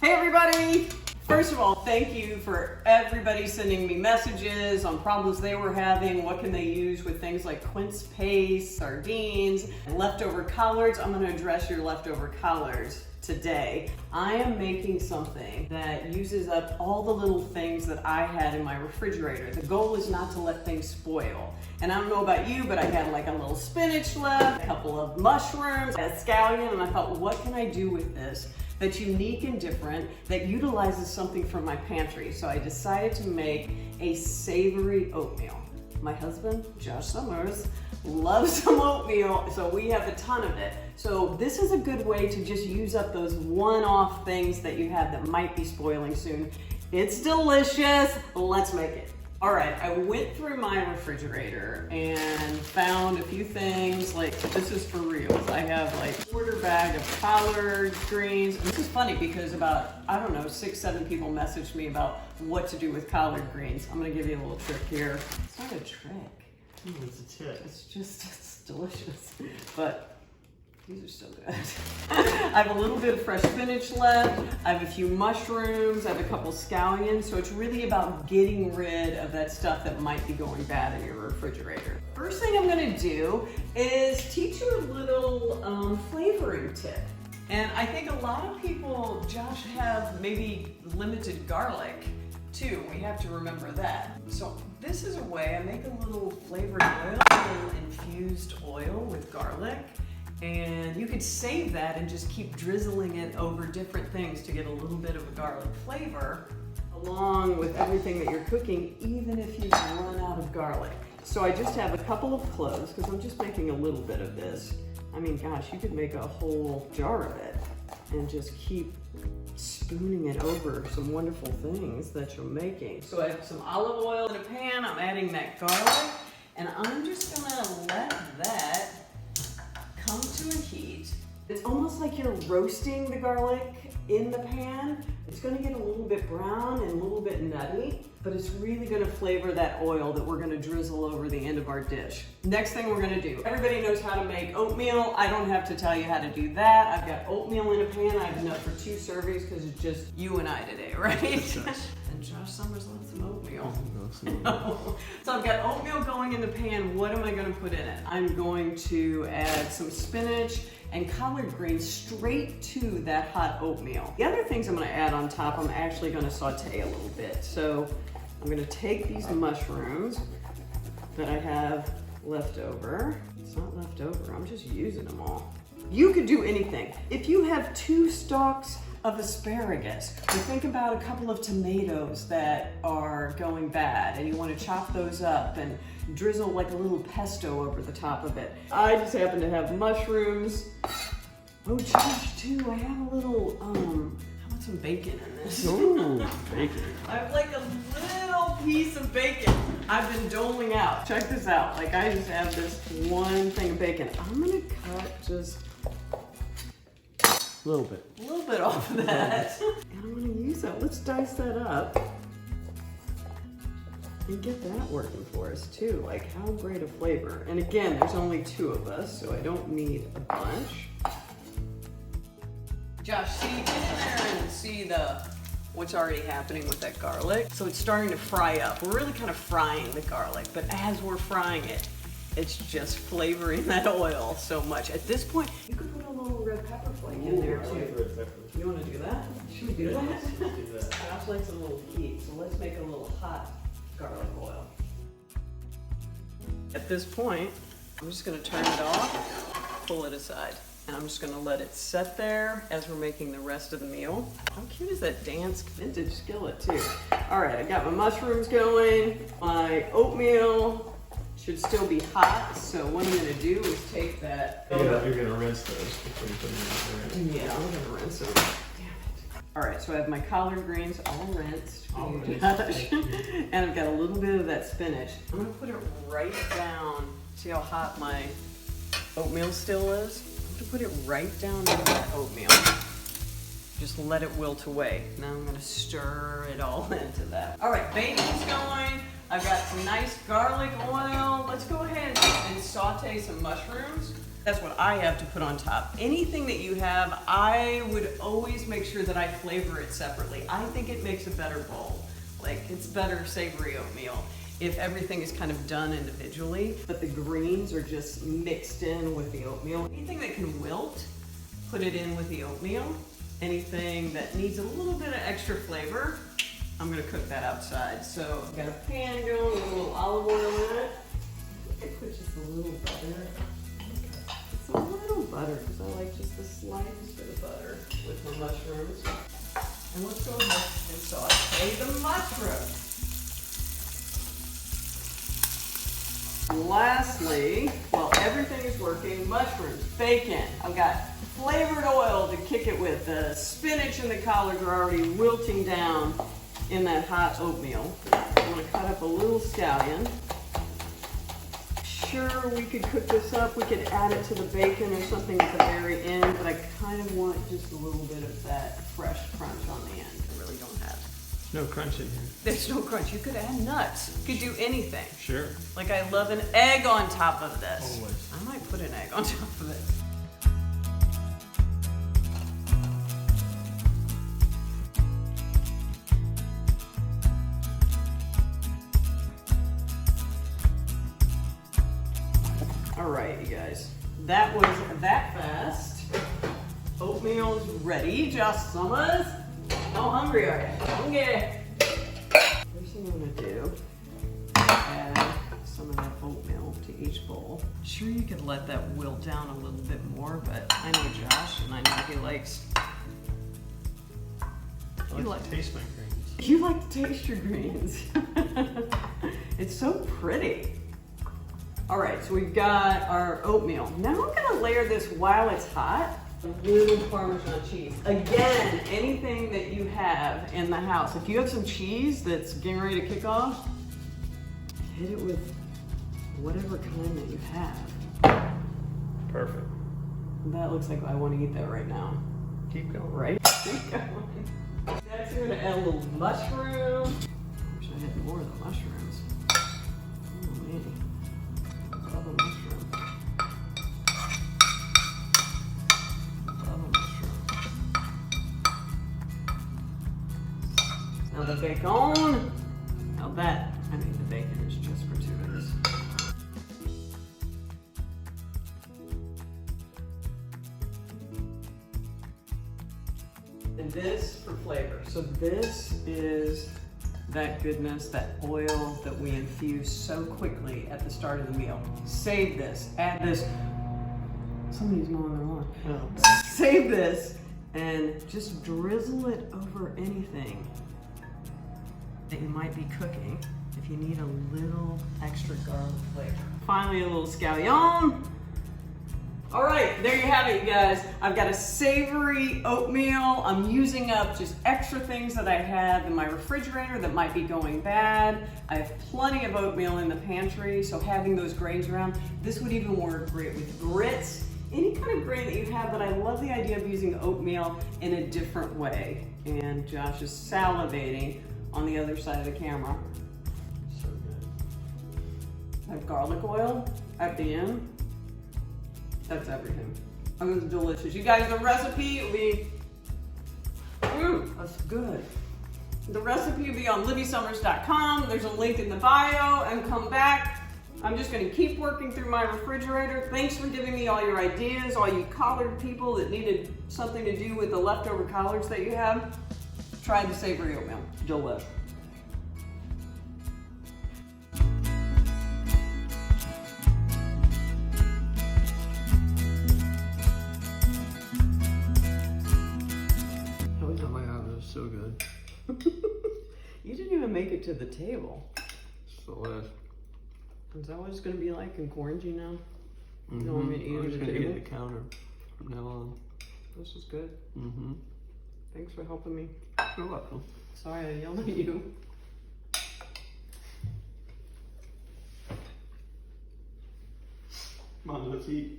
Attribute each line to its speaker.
Speaker 1: Hey everybody! First of all, thank you for everybody sending me messages on problems they were having. What can they use with things like quince paste, sardines, and leftover collards? I'm going to address your leftover collards today. I am making something that uses up all the little things that I had in my refrigerator. The goal is not to let things spoil. And I don't know about you, but I had like a little spinach left, a couple of mushrooms, a scallion, and I thought, what can I do with this that's unique and different, that utilizes something from my pantry? So I decided to make a savory oatmeal. My husband, Josh Summers, loves some oatmeal, so we have a ton of it. So this is a good way to just use up those one-off things that you have that might be spoiling soon. It's delicious, let's make it. All right, I went through my refrigerator and found a few things, like this is for real. I have like a quarter bag of collard greens. This is funny because about, I don't know, 6-7 people messaged me about what to do with collard greens. I'm gonna give you a little trick here. It's not a trick.
Speaker 2: It's a tip.
Speaker 1: It's just, it's delicious. But these are so good. I have a little bit of fresh spinach left. I have a few mushrooms. I have a couple scallions. So it's really about getting rid of that stuff that might be going bad in your refrigerator. First thing I'm gonna do is teach you a little flavoring tip. And I think a lot of people, Josh, have maybe limited garlic too. We have to remember that. So this is a way I make a little flavored oil, a little infused oil with garlic. And you could save that and just keep drizzling it over different things to get a little bit of a garlic flavor along with everything that you're cooking, even if you run out of garlic. So I just have a couple of cloves because I'm just making a little bit of this. I mean, gosh, you could make a whole jar of it and just keep spooning it over some wonderful things that you're making. So I have some olive oil in a pan. I'm adding that garlic, and I'm just gonna let that come to a heat. It's almost like you're roasting the garlic in the pan. It's gonna get a little bit brown and a little bit nutty, but it's really gonna flavor that oil that we're gonna drizzle over the end of our dish. Next thing we're gonna do, everybody knows how to make oatmeal. I don't have to tell you how to do that. I've got oatmeal in a pan. I have enough for 2 servings because it's just you and I today, right? And Josh Summers loves some oatmeal. So I've got oatmeal going in the pan. What am I gonna put in it? I'm going to add some spinach and collard greens straight to that hot oatmeal. The other things I'm gonna add on top, I'm actually gonna saute a little bit. So I'm gonna take these mushrooms that I have left over. It's not left over, I'm just using them all. You could do anything. If you have 2 stalks of asparagus, or think about a couple of tomatoes that are going bad and you want to chop those up and drizzle like a little pesto over the top of it. I just happen to have mushrooms. Oh, Josh, too, I have a little, how about some bacon in this?
Speaker 2: Ooh, bacon.
Speaker 1: I have like a little piece of bacon I've been doling out. Check this out, like I just have this one thing of bacon. I'm gonna cut just
Speaker 2: a little bit
Speaker 1: off of that. And I'm gonna use that. Let's dice that up and get that working for us too. Like, how great a flavor. And again, there's only 2 of us, so I don't need a bunch. Josh, see, get in there and see what's already happening with that garlic. So it's starting to fry up. We're really kind of frying the garlic, but as we're frying it, it's just flavoring that oil so much. At this point, you could put a little red pepper flake in there too.
Speaker 2: Red pepper.
Speaker 1: You want to do that? Should we do that?
Speaker 2: Let's do that.
Speaker 1: Josh likes a little heat, so let's make a little hot garlic oil. At this point, I'm just going to turn it off, pull it aside, and I'm just going to let it set there as we're making the rest of the meal. How cute is that Dansk vintage skillet too? All right, I got my mushrooms going, my oatmeal should still be hot, so what I'm gonna do is take that.
Speaker 2: You're gonna rinse those before you put them in there.
Speaker 1: Yeah, I'm gonna rinse them. Damn it. All right, so I have my collard greens all rinsed. And I've got a little bit of that spinach. I'm gonna put it right down. See how hot my oatmeal still is? I'm gonna put it right down into that oatmeal. Just let it wilt away. Now I'm gonna stir it all into that. All right, bacon's going. I've got some nice garlic oil. Let's go ahead and saute some mushrooms. That's what I have to put on top. Anything that you have, I would always make sure that I flavor it separately. I think it makes a better bowl. Like, it's better savory oatmeal if everything is kind of done individually, but the greens are just mixed in with the oatmeal. Anything that can wilt, put it in with the oatmeal. Anything that needs a little bit of extra flavor, I'm gonna cook that outside. So I've got a pan going with a little olive oil in it. I put just a little butter. It's a little butter because I like just the slightest bit of butter with my mushrooms. And let's go ahead and saute the mushrooms. Lastly, while everything is working, mushrooms, bacon. I've got flavored oil to kick it with. The spinach and the collards are already wilting down in that hot oatmeal. I'm gonna cut up a little scallion. Sure, we could cook this up. We could add it to the bacon or something at the very end, but I kind of want just a little bit of that fresh crunch on the end. I really don't have.
Speaker 2: No crunch in here.
Speaker 1: There's no crunch. You could add nuts. You could do anything.
Speaker 2: Sure.
Speaker 1: Like I love an egg on top of this.
Speaker 2: Always.
Speaker 1: I might put an egg on top of it. All right, you guys. That was that fast. Oatmeal's ready. Just Summers. How hungry are you? Hungry. First thing I'm gonna do, add some of that oatmeal to each bowl. Sure, you could let that wilt down a little bit more, but I know Josh, and I know he likes.
Speaker 2: I like to taste my greens.
Speaker 1: You like to taste your greens. It's so pretty. All right, so we've got our oatmeal. Now I'm gonna layer this while it's hot. A little Parmesan cheese. Again, anything that you have in the house. If you have some cheese that's getting ready to kick off, hit it with whatever kind that you have.
Speaker 2: Perfect.
Speaker 1: That looks like I want to eat that right now.
Speaker 2: Keep going.
Speaker 1: Right? Keep going. Next, we're gonna add a little mushroom. Wish I had more of the mushrooms. Oh man, I love a mushroom. Love a mushroom. Now the bacon. Now that, I mean the bacon is just gratuitous. And this for flavor. So this is that goodness, that oil that we infuse so quickly at the start of the meal. Save this, add this. Somebody's mowing their lawn.
Speaker 2: Oh.
Speaker 1: Save this and just drizzle it over anything that you might be cooking if you need a little extra garlic flavor. Finally, a little scallion. All right, there you have it, you guys. I've got a savory oatmeal. I'm using up just extra things that I have in my refrigerator that might be going bad. I have plenty of oatmeal in the pantry, so having those grains around, this would even work great with grits, any kind of grain that you have, but I love the idea of using oatmeal in a different way. And Josh is salivating on the other side of the camera.
Speaker 2: So good.
Speaker 1: I have garlic oil at the end. That's everything. Oh, it's delicious. You guys, the recipe will be, that's good. The recipe will be on LibbieSummers.com. There's a link in the bio, and come back. I'm just gonna keep working through my refrigerator. Thanks for giving me all your ideas, all you collard people that needed something to do with the leftover collards that you have. Try the savory oatmeal, delish.
Speaker 2: So good.
Speaker 1: You didn't even make it to the table.
Speaker 2: It's delicious.
Speaker 1: Is that what it's going to be like in quarantine now?
Speaker 2: Mm-hmm.
Speaker 1: You don't want me to eat
Speaker 2: I'm
Speaker 1: at
Speaker 2: just
Speaker 1: the
Speaker 2: gonna eat
Speaker 1: table?
Speaker 2: at the counter from now on.
Speaker 1: This is good.
Speaker 2: Mm-hmm.
Speaker 1: Thanks for helping me.
Speaker 2: You're welcome.
Speaker 1: Sorry I yelled at you.
Speaker 2: Come on, let's eat.